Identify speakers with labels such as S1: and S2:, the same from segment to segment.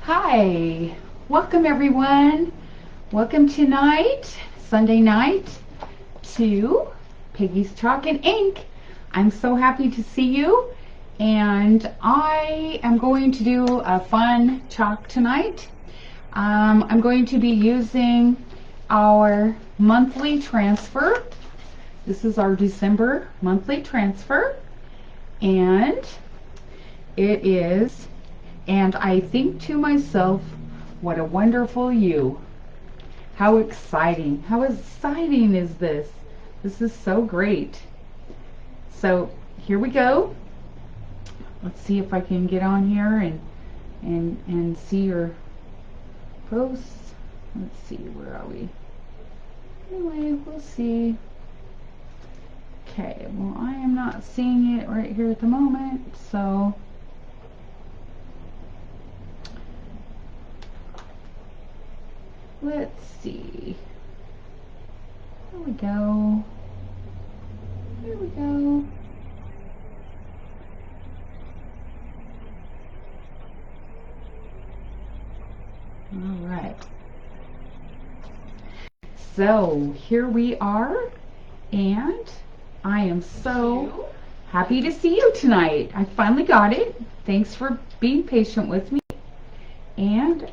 S1: Hi, welcome everyone. Welcome tonight, Sunday night, to Peggies Chalk and Ink. I'm so happy to see you, and I am going to do a fun chalk tonight. I'm going to be using our monthly transfer. This is our December monthly transfer, and it is, and I think to myself, what a wonderful you. How exciting. How exciting is this? This is so great. So here we go. Let's see if I can get on here and see your posts. Let's see, where are we? Anyway, we'll see. Okay, well, I am not seeing it right here at the moment, so let's see. There we go. There we go. All right. So here we are, and I am so happy to see you tonight. I finally got it. Thanks for being patient with me. And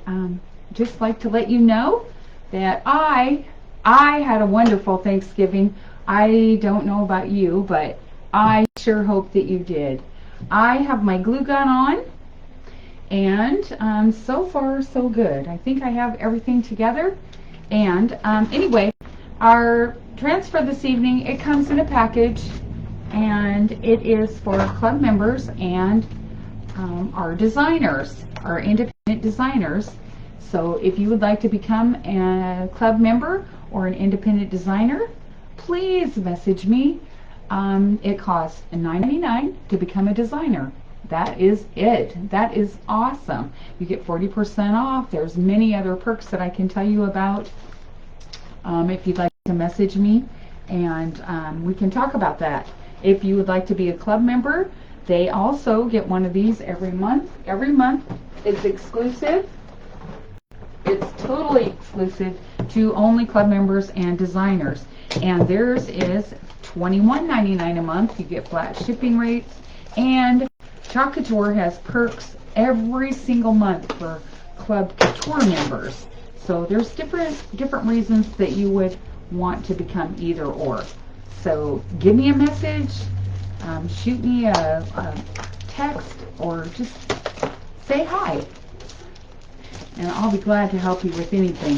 S1: just like to let you know that I had a wonderful Thanksgiving. I don't know about you, but I sure hope that you did. I have my glue gun on, and so far so good. I think I have everything together. And anyway, our transfer this evening, it comes in a package, and it is for club members and our designers, our independent designers. So if you would like to become a club member or an independent designer, please message me. It costs $9.99 to become a designer. That is it. That is awesome. You get 40% off. There's many other perks that I can tell you about if you'd like to message me, and we can talk about that. If you would like to be a club member, they also get one of these every month. Every month it's exclusive. It's totally exclusive to only club members and designers. And theirs is $21.99 a month. You get flat shipping rates. And Chalk Couture has perks every single month for Club Couture members. So there's different reasons that you would want to become either or. So give me a message, shoot me a text, or just say hi. And I'll be glad to help you with anything.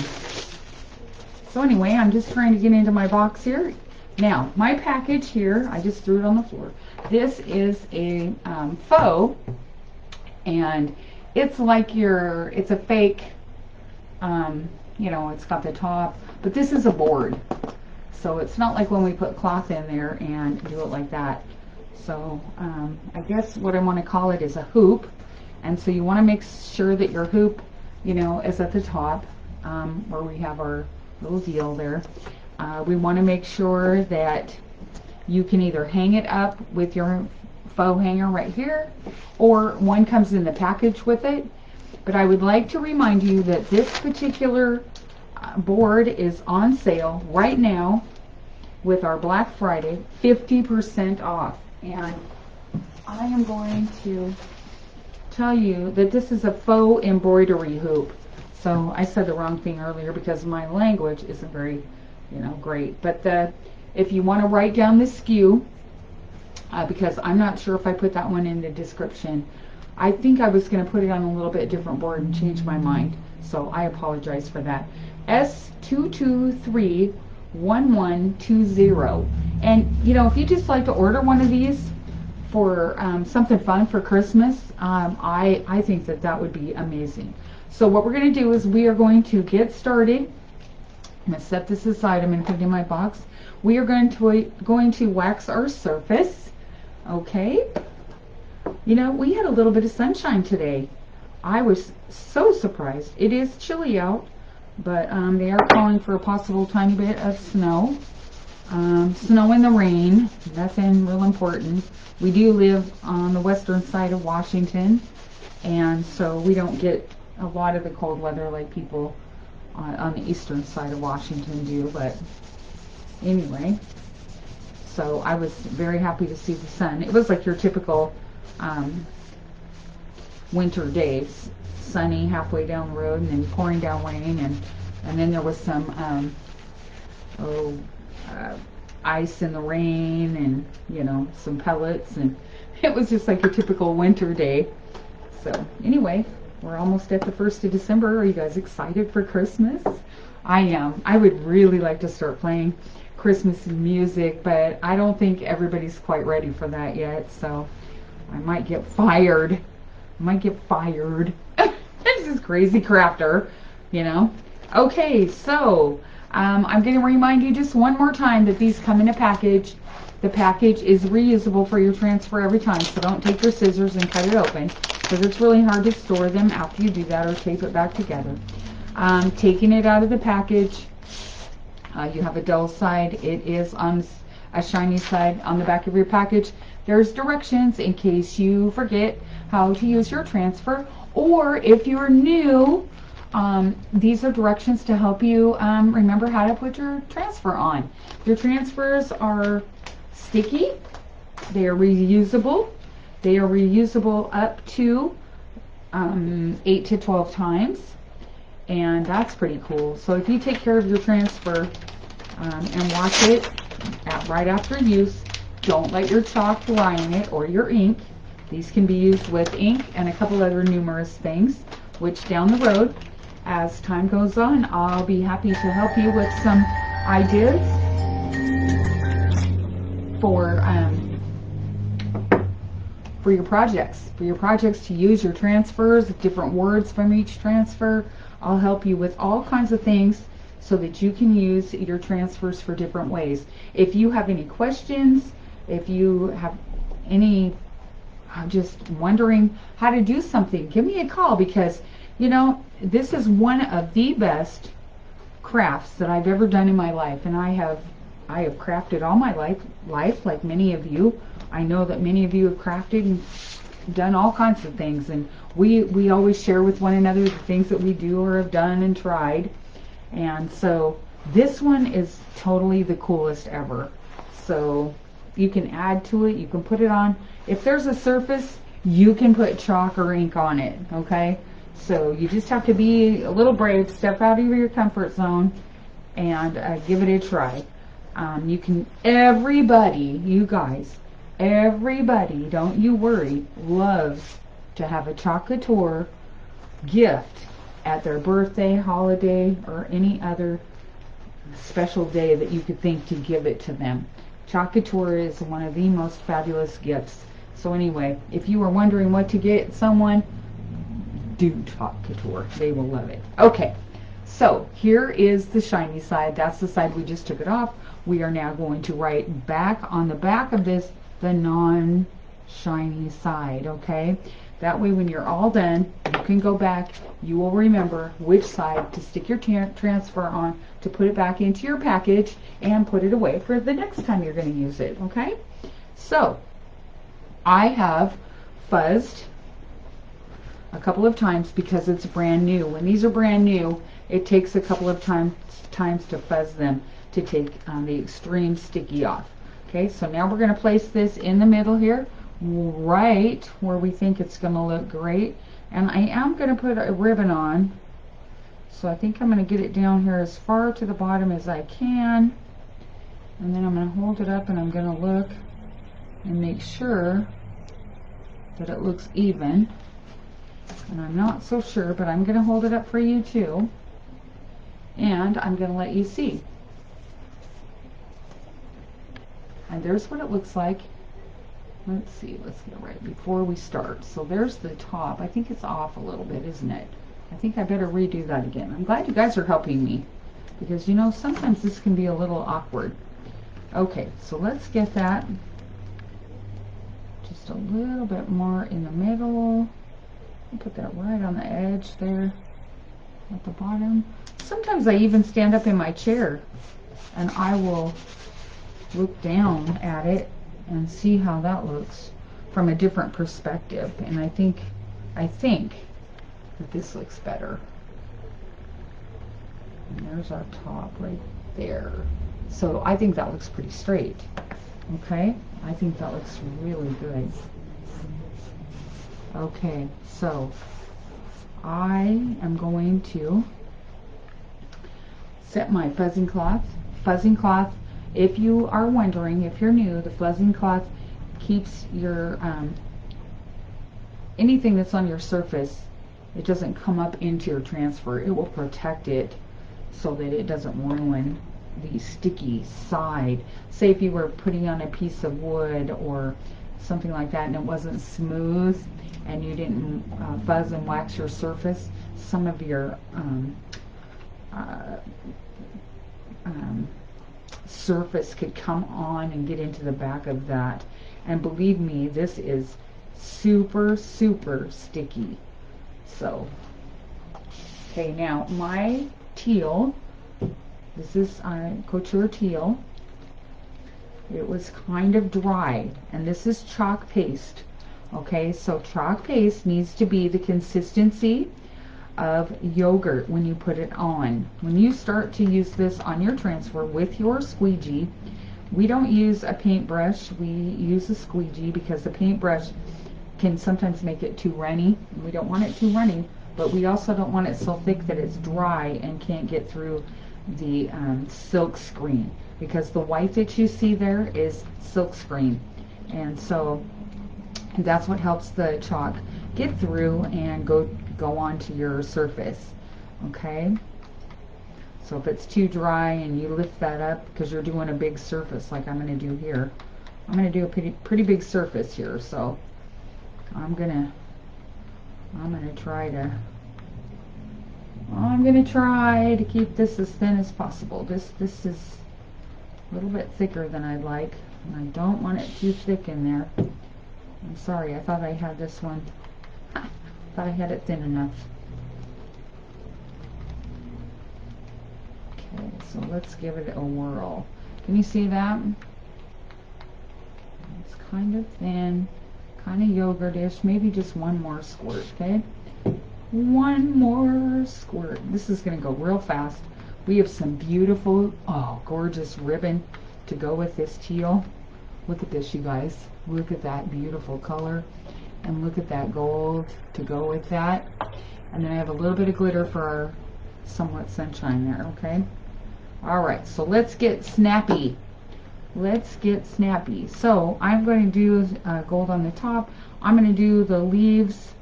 S1: So anyway, I'm just trying to get into my box here. Now, my package here, I just threw it on the floor. This is a faux, and it's like it's a fake, you know, it's got the top, but this is a board. So it's not like when we put cloth in there and do it like that. So I guess what I want to call it is a hoop. And so you want to make sure that your hoop, you know, is at the top, where we have our little deal there. We want to make sure that you can either hang it up with your faux hanger right here, or one comes in the package with it. But I would like to remind you that this particular board is on sale right now with our Black Friday 50% off. And I am going to tell you that this is a faux embroidery hoop. So I said the wrong thing earlier because my language isn't very, you know, great. But if you want to write down the SKU, because I'm not sure if I put that one in the description. I think I was going to put it on a little bit different board and change my mind. So I apologize for that. S2231120. And you know, if you just like to order one of these for something fun for Christmas, I think that would be amazing. So what we're going to do is we are going to get started. I'm going to set this aside. I'm going to put it in my box. We are going to wax our surface. Okay. You know, we had a little bit of sunshine today. I was so surprised. It is chilly out, but they are calling for a possible tiny bit of snow. Snow in the rain, nothing real important. We do live on the western side of Washington, and so we don't get a lot of the cold weather like people on the eastern side of Washington do. But anyway, so I was very happy to see the sun. It was like your typical winter days, sunny halfway down the road and then pouring down rain, and then there was some ice in the rain, and you know, some pellets, and it was just like a typical winter day. So anyway, we're almost at the 1st of December. Are you guys excited for Christmas? I am. I would really like to start playing Christmas music, but I don't think everybody's quite ready for that yet, so I might get fired. This is crazy crafter, you know. Okay, so I'm going to remind you just one more time that these come in a package. The package is reusable for your transfer every time, so don't take your scissors and cut it open, because it's really hard to store them after you do that or tape it back together. Taking it out of the package, you have a dull side. It is on a shiny side on the back of your package. There's directions in case you forget how to use your transfer, or if you're new, these are directions to help you remember how to put your transfer on. Your transfers are sticky. They are reusable. They are reusable up to 8 to 12 times, and that's pretty cool. So if you take care of your transfer and wash it right after use, don't let your chalk dry in it or your ink. These can be used with ink and a couple other numerous things, which down the road, as time goes on, I'll be happy to help you with some ideas for your projects. For your projects to use your transfers, different words from each transfer. I'll help you with all kinds of things so that you can use your transfers for different ways. If you have any questions, if you have any just wondering how to do something, give me a call, because you know, this is one of the best crafts that I've ever done in my life, and I have crafted all my life like many of you. I know that many of you have crafted and done all kinds of things, and we always share with one another the things that we do or have done and tried. And so this one is totally the coolest ever. So you can add to it, you can put it on. If there's a surface, you can put chalk or ink on it, okay? So you just have to be a little brave, step out of your comfort zone, and give it a try. You can, everybody, you guys, everybody, don't you worry, loves to have a Chalkator gift at their birthday, holiday, or any other special day that you could think to give it to them. Chalkator is one of the most fabulous gifts. So anyway, if you were wondering what to get someone, do Chalkator. They will love it. Okay, so here is the shiny side. That's the side we just took it off. We are now going to write back on the back of this the non-shiny side, okay? That way when you're all done, you can go back. You will remember which side to stick your transfer on, to put it back into your package and put it away for the next time you're going to use it, okay? So I have fuzzed a couple of times because it's brand new. When these are brand new, it takes a couple of times to fuzz them to take the extreme sticky off. Okay, so now we're going to place this in the middle here, right where we think it's going to look great. And I am going to put a ribbon on, so I think I'm going to get it down here as far to the bottom as I can, and then I'm going to hold it up and I'm going to look and make sure that it looks even. And I'm not so sure, but I'm going to hold it up for you too, and I'm going to let you see. And there's what it looks like. Let's see, let's get right before we start. So there's the top. I think it's off a little bit, isn't it? I think I better redo that again. I'm glad you guys are helping me, because you know, sometimes this can be a little awkward. Okay, so let's get that just a little bit more in the middle. Put that right on the edge there at the bottom. Sometimes I even stand up in my chair and I will look down at it and see how that looks from a different perspective. And I think But this looks better. And there's our top right there. So I think that looks pretty straight. Okay, I think that looks really good. Okay, so I am going to set my fuzzing cloth. Fuzzing cloth, if you are wondering, if you're new, the fuzzing cloth keeps your anything that's on your surface, it doesn't come up into your transfer. It will protect it so that it doesn't ruin the sticky side. Say if you were putting on a piece of wood or something like that and it wasn't smooth and you didn't fuzz and wax your surface, some of your surface could come on and get into the back of that. And believe me, this is super sticky. So okay, now my teal, this is couture teal. It was kind of dry, and this is chalk paste. Okay, so chalk paste needs to be the consistency of yogurt when you put it on. When you start to use this on your transfer with your squeegee, we don't use a paintbrush, we use a squeegee because the paintbrush can sometimes make it too runny. We don't want it too runny, but we also don't want it so thick that it's dry and can't get through the silk screen, because the white that you see there is silk screen, and so that's what helps the chalk get through and go onto your surface. Okay, so if it's too dry and you lift that up because you're doing a big surface like I'm going to do here, I'm going to do a pretty big surface here, so I'm gonna try to keep this as thin as possible. This is a little bit thicker than I'd like, and I don't want it too thick in there. I'm sorry, I thought I had this one. Thought I had it thin enough. Okay, so let's give it a whirl. Can you see that? It's kind of thin, kind of yogurtish. Maybe just one more squirt, okay? One more squirt. This is going to go real fast. We have some beautiful, gorgeous ribbon to go with this teal. Look at this, you guys. Look at that beautiful color. And look at that gold to go with that. And then I have a little bit of glitter for our somewhat sunshine there, okay? Alright, so let's get snappy. Let's get snappy. So I'm going to do gold on the top. I'm going to do the leaves,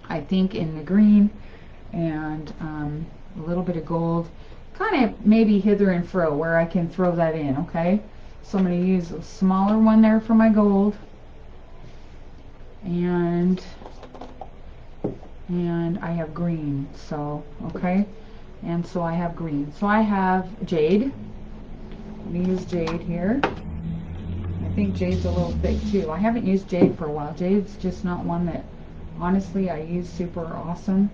S1: I think, in the green, and a little bit of gold, kind of maybe hither and fro where I can throw that in. Okay, so I'm going to use a smaller one there for my gold, and I have green. So okay, and so I have green. So I have jade. I'm going to use jade here. I think jade's a little thick too. I haven't used jade for a while. Jade's just not one that honestly I use super awesome.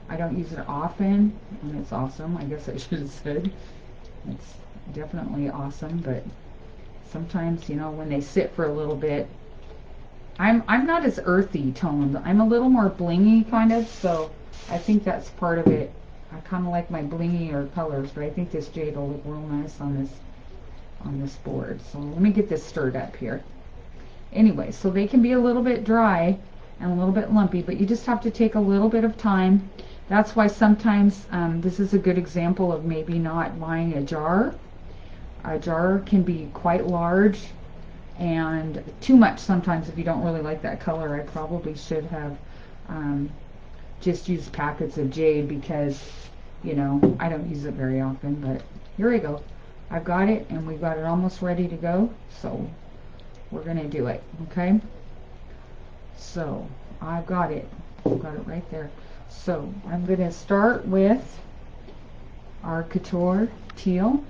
S1: I don't use it often, and it's awesome. I guess I should have said. It's definitely awesome, but sometimes, you know, when they sit for a little bit, I'm not as earthy toned. I'm a little more blingy kind of, so I think that's part of it. I kind of like my blingier colors, but I think this jade will look real nice on this board. So let me get this stirred up here. Anyway, so they can be a little bit dry and a little bit lumpy, but you just have to take a little bit of time. That's why sometimes this is a good example of maybe not buying a jar. A jar can be quite large and too much sometimes if you don't really like that color. I probably should have just used packets of jade because, you know, I don't use it very often, but here we go. I've got it, and we've got it almost ready to go, so we're going to do it, okay? So I've got it right there. So I'm going to start with our couture teal,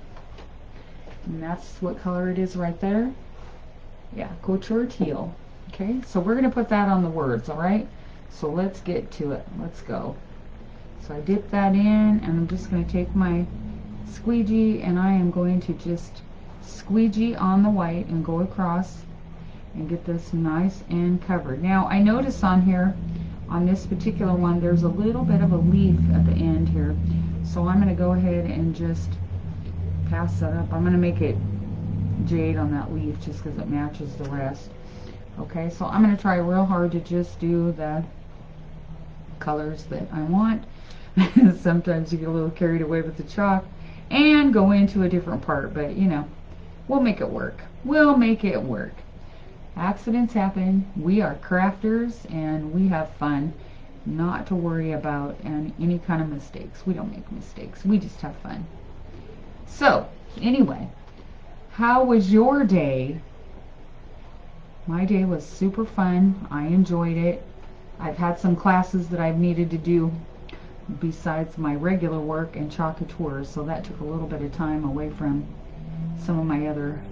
S1: and that's what color it is right there. Yeah, couture teal. Okay, so we're going to put that on the words, all right? So let's get to it. Let's go. So I dip that in, and I'm just going to take my squeegee, and I am going to just squeegee on the white and go across and get this nice and covered. Now I notice on here on this particular one, there's a little bit of a leaf at the end here. So I'm going to go ahead and just pass that up. I'm going to make it jade on that leaf just because it matches the rest. Okay, so I'm going to try real hard to just do the colors that I want. Sometimes you get a little carried away with the chalk and go into a different part, but you know, we'll make it work. We'll make it work. Accidents happen. We are crafters and we have fun. Not to worry about any kind of mistakes. We don't make mistakes. We just have fun. So, anyway, how was your day? My day was super fun. I enjoyed it. I've had some classes that I've needed to do besides my regular work and Chalkateur, so that took a little bit of time away from some of my other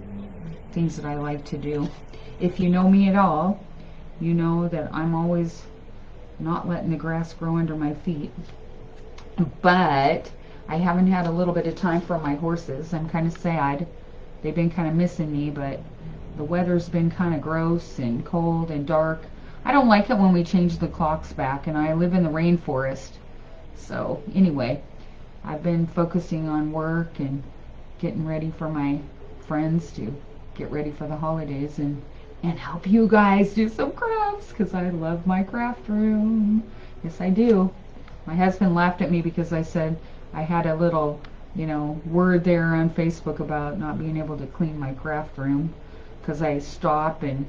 S1: things that I like to do. If you know me at all, you know that I'm always not letting the grass grow under my feet. But I haven't had a little bit of time for my horses. I'm kind of sad. They've been kind of missing me, but the weather's been kind of gross and cold and dark. I don't like it when we change the clocks back, and I live in the rainforest. So anyway, I've been focusing on work and getting ready for my friends to get ready for the holidays and help you guys do some crafts, because I love my craft room. Yes, I do. My husband laughed at me because I said I had a little, you know, word there on Facebook about not being able to clean my craft room because I stop and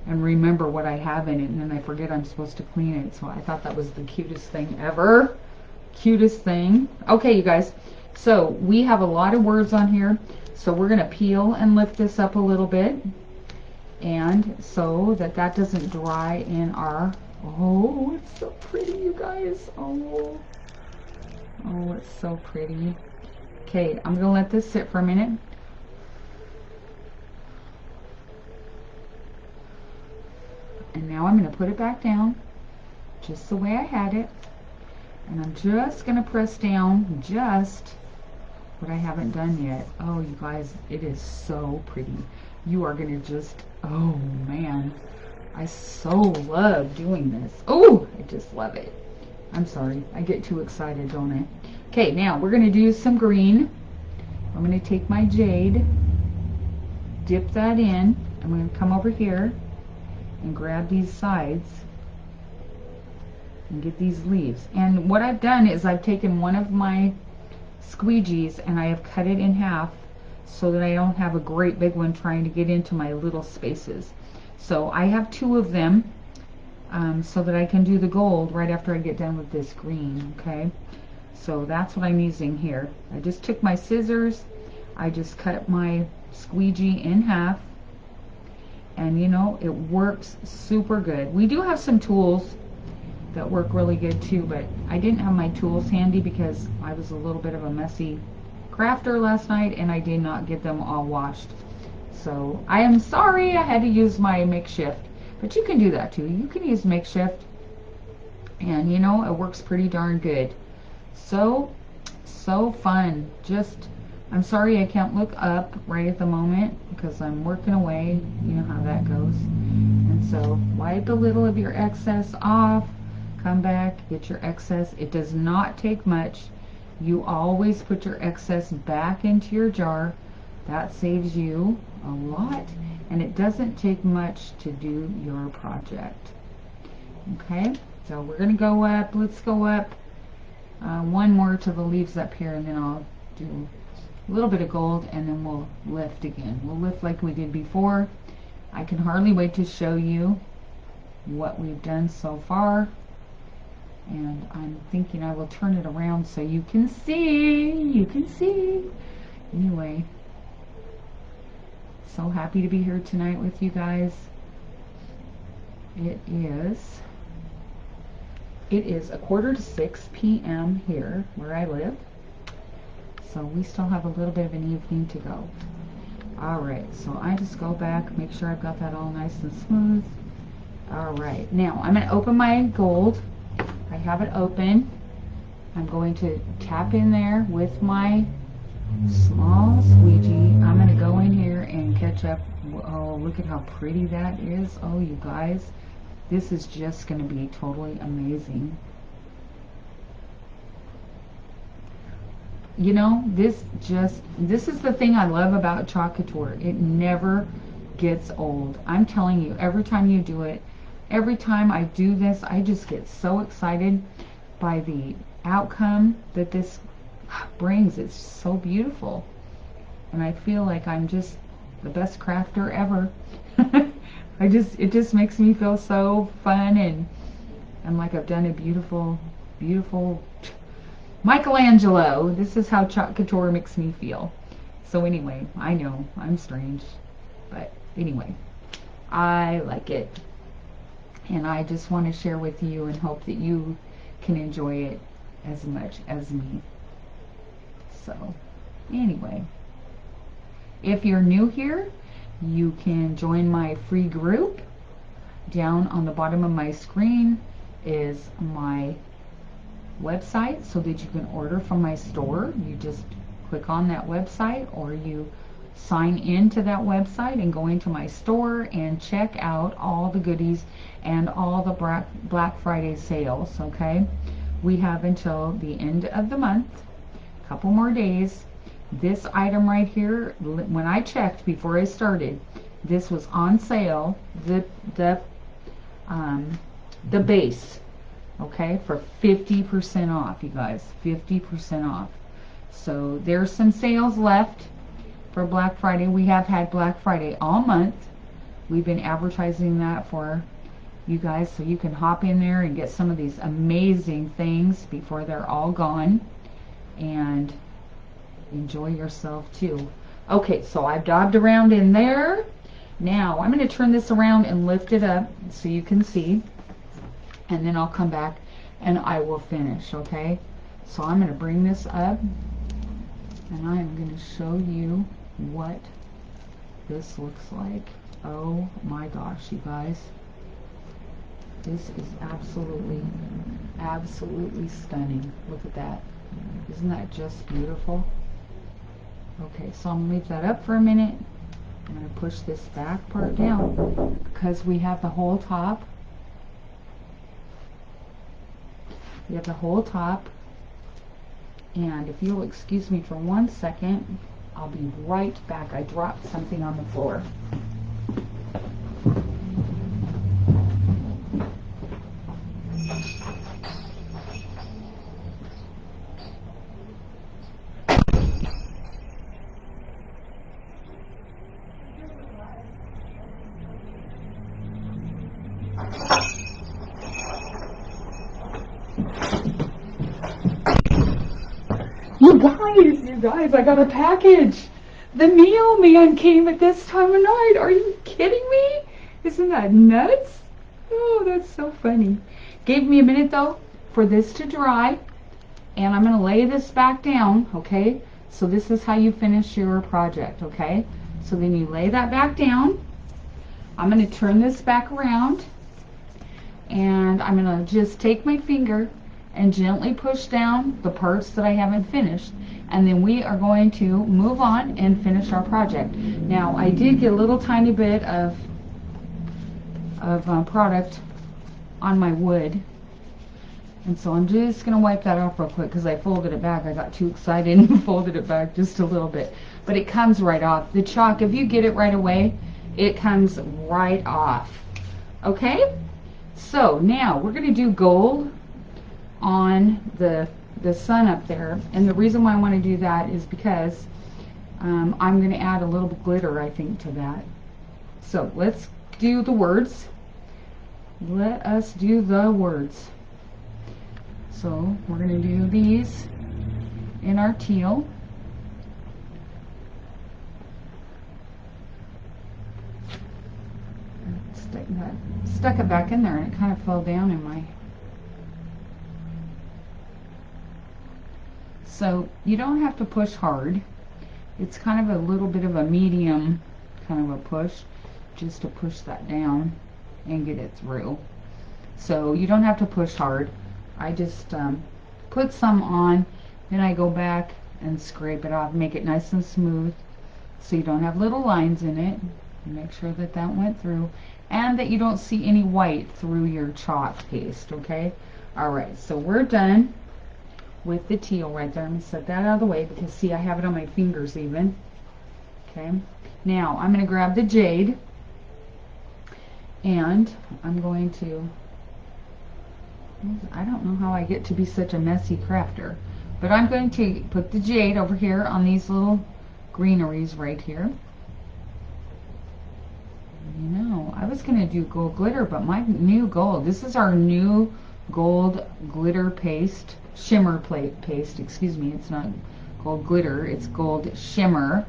S1: remember what I have in it, and then I forget I'm supposed to clean it. So I thought that was the cutest thing ever. Cutest thing. Okay, you guys, so we have a lot of words on here, so we're going to peel and lift this up a little bit, and so that doesn't dry in our, oh, it's so pretty, you guys. Oh, it's so pretty. Okay, I'm going to let this sit for a minute. And now I'm going to put it back down just the way I had it. And I'm just going to press down just what I haven't done yet. Oh, you guys, it is so pretty. You are going to just, oh man, I so love doing this. Oh, I just love it. I'm sorry, I get too excited, don't I? Okay, now we're going to do some green. I'm going to take my jade, dip that in. I'm going to come over here and grab these sides and get these leaves. And what I've done is I've taken one of my squeegees and I have cut it in half so that I don't have a great big one trying to get into my little spaces. So I have two of them so that I can do the gold right after I get done with this green. Okay, so that's what I'm using here. I just took my scissors, I just cut my squeegee in half, and you know, it works super good. We do have some tools that work really good too, but I didn't have my tools handy because I was a little bit of a messy crafter last night and I did not get them all washed. So I am sorry I had to use my makeshift, but you can do that too. You can use makeshift and you know, it works pretty darn good. So fun. Just, I'm sorry I can't look up right at the moment because I'm working away. You know how that goes. And so wipe a little of your excess off. Come back, get your excess. It does not take much. You always put your excess back into your jar. That saves you a lot, and it doesn't take much to do your project. Okay, so we're going to go up. Let's go up one more to the leaves up here, and then I'll do a little bit of gold, and then we'll lift again. We'll lift like we did before. I can hardly wait to show you what we've done so far. And I'm thinking I will turn it around so you can see. Anyway, so happy to be here tonight with you guys. It is 5:45 p.m. here where I live. So we still have a little bit of an evening to go. Alright, so I just go back, make sure I've got that all nice and smooth. Alright, now I'm going to open my gold. I have it open. I'm going to tap in there with my small squeegee. I'm going to go in here and catch up. Oh, look at how pretty that is. Oh, you guys, This is just going to be totally amazing. You know, this is the thing I love about Chalk Couture. It never gets old. I'm telling you, every time you do it, every time I do this, I just get so excited by the outcome that this brings. It's so beautiful. And I feel like I'm just the best crafter ever. It just makes me feel so fun, and I'm like I've done a beautiful, beautiful Michelangelo. This is how Chalk Couture makes me feel. So anyway, I know I'm strange, but anyway, I like it, and I just want to share with you and hope that you can enjoy it as much as me. So anyway, if you're new here, you can join my free group. Down on the bottom of my screen is my website so that you can order from my store. You just click on that website, or you sign into that website and go into my store and check out all the goodies and all the Black Friday sales. Okay, we have until the end of the month, a couple more days. This item right here, when I checked before I started, this was on sale, the base, okay, for 50% off, you guys, 50% off. So there's some sales left for Black Friday. We have had Black Friday all month. We've been advertising that for you guys, so you can hop in there and get some of these amazing things before they're all gone, and enjoy yourself too. Okay, so I've daubed around in there. Now I'm going to turn this around and lift it up so you can see, and then I'll come back and I will finish. Okay, so I'm going to bring this up and I'm going to show you what this looks like. Oh my gosh, you guys, this is absolutely stunning. Look at that. Isn't that just beautiful? Okay, so I'm going to leave that up for a minute. I'm going to push this back part down because we have the whole top. We have the whole top. And if you'll excuse me for 1 second, I'll be right back. I dropped something on the floor. You guys, I got a package. The mailman came at this time of night. Are you kidding me? Isn't that nuts? Oh, that's so funny. Gave me a minute though for this to dry, and I'm going to lay this back down, okay? So this is how you finish your project, okay? So then you lay that back down. I'm going to turn this back around, and I'm going to just take my finger and gently push down the parts that I haven't finished, and then we are going to move on and finish our project. Now I did get a little tiny bit of product on my wood, and so I'm just going to wipe that off real quick because I folded it back. I got too excited and folded it back just a little bit, but it comes right off. The chalk, if you get it right away, it comes right off. Okay, so now we're going to do gold on the sun up there, and the reason why I want to do that is because I'm going to add a little glitter, I think, to that. So let's do the words. Let us do the words. So we're going to do these in our teal. Stuck it back in there, and it kind of fell down in my... So you don't have to push hard. It's kind of a little bit of a medium kind of a push, just to push that down and get it through. So you don't have to push hard. I just put some on, then I go back and scrape it off, make it nice and smooth so you don't have little lines in it. Make sure that that went through and that you don't see any white through your chalk paste, okay? Alright, so we're done with the teal right there. I'm going to set that out of the way because, see, I have it on my fingers even. Okay, now I'm going to grab the jade and I'm going to, I don't know how I get to be such a messy crafter, but I'm going to put the jade over here on these little greeneries right here. You know, I was going to do gold glitter, but my new gold, this is our new gold glitter paste, shimmer paste, excuse me, it's not gold glitter, it's gold shimmer,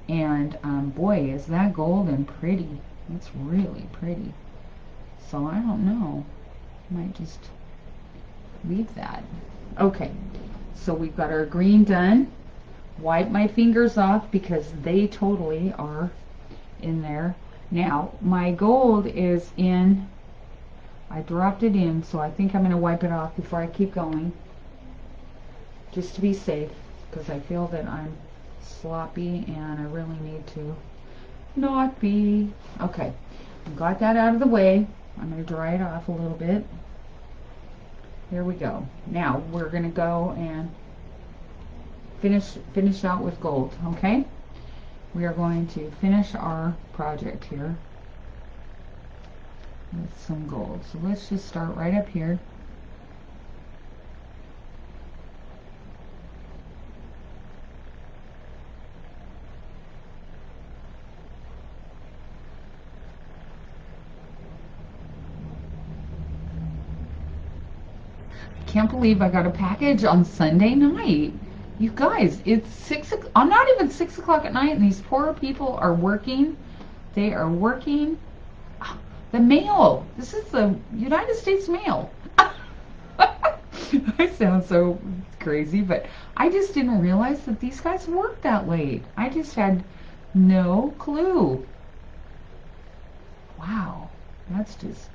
S1: and boy, is that gold and pretty. It's really pretty. So I don't know, I might just leave that. Okay, so we've got our green done. Wipe my fingers off because they totally are in there. Now, my gold is in, I dropped it in, so I think I'm going to wipe it off before I keep going, just to be safe, because I feel that I'm sloppy and I really need to not be. Okay, got that out of the way. I'm going to dry it off a little bit. Here we go. Now, we're going to go and finish out with gold, okay? We are going to finish our project here with some gold. So let's just start right up here. I can't believe I got a package on Sunday night. You guys, it's 6 o'clock. I'm not even 6 o'clock at night, and these poor people are working. They are working. The mail. This is the United States mail. I sound so crazy, but I just didn't realize that these guys worked that late. I just had no clue. Wow, that's just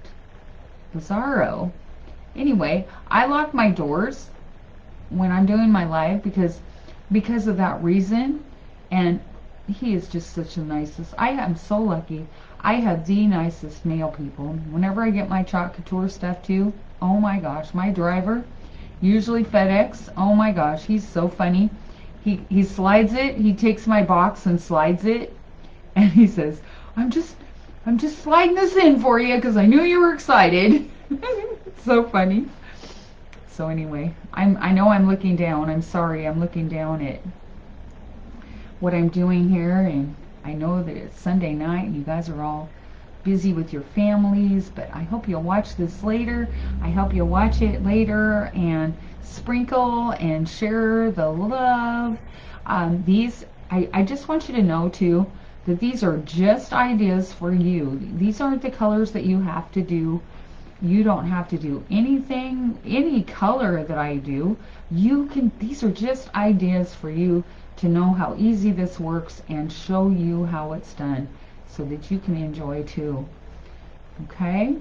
S1: bizarro. Anyway, I lock my doors when I'm doing my live because of that reason, and he is just such a nicest. I am so lucky. I have the nicest mail people. Whenever I get my Chalk Couture stuff too, oh my gosh, my driver, usually FedEx, oh my gosh, he's so funny. He slides it, he takes my box and slides it, and he says, I'm just sliding this in for you because I knew you were excited. It's so funny. So anyway, I know I'm looking down. I'm sorry, I'm looking down at what I'm doing here, and I know that it's Sunday night and you guys are all busy with your families, but I hope you'll watch this later. I hope you'll watch it later and sprinkle and share the love. I just want you to know too that these are just ideas for you. These aren't the colors that you have to do. You don't have to do anything, any color that I do. You can, these are just ideas for you to know how easy this works and show you how it's done so that you can enjoy too. Okay?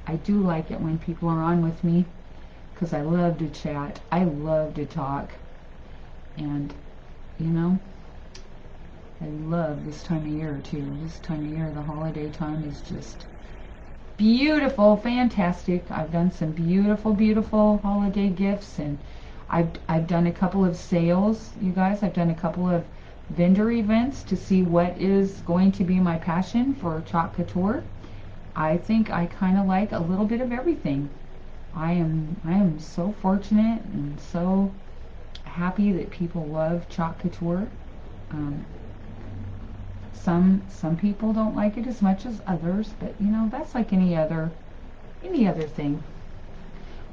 S1: I do like it when people are on with me because I love to chat. I love to talk. And, you know, I love this time of year too. This time of year, the holiday time is just beautiful, fantastic. I've done some beautiful holiday gifts, and I've done a couple of sales, you guys. I've done a couple of vendor events to see what is going to be my passion for Chalk Couture. I think I kind of like a little bit of everything. I am so fortunate and so happy that people love Chalk Couture. Some people don't like it as much as others, but you know, that's like any other thing.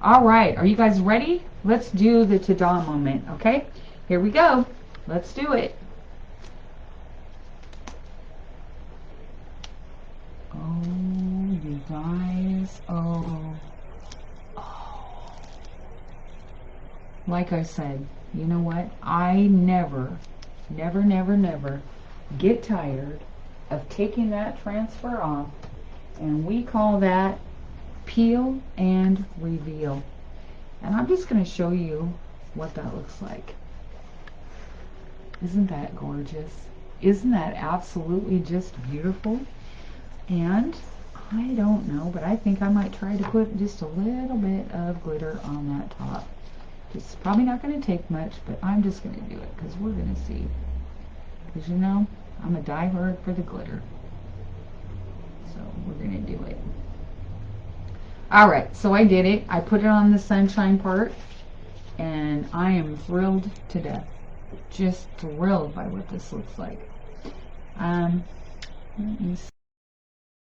S1: All right, are you guys ready? Let's do the ta-da moment, okay? Here we go. Let's do it. Oh, you guys. Oh. Like I said, you know what? I never get tired of taking that transfer off, and we call that peel and reveal. And I'm just going to show you what that looks like. Isn't that gorgeous? Isn't that absolutely just beautiful? And I don't know, but I think I might try to put just a little bit of glitter on that top. It's probably not going to take much, but I'm just going to do it because we're going to see. Because you know, I'm a diehard for the glitter. So we're going to do it. Alright, so I did it. I put it on the sunshine part, and I am thrilled to death. Just thrilled by what this looks like. Let me see.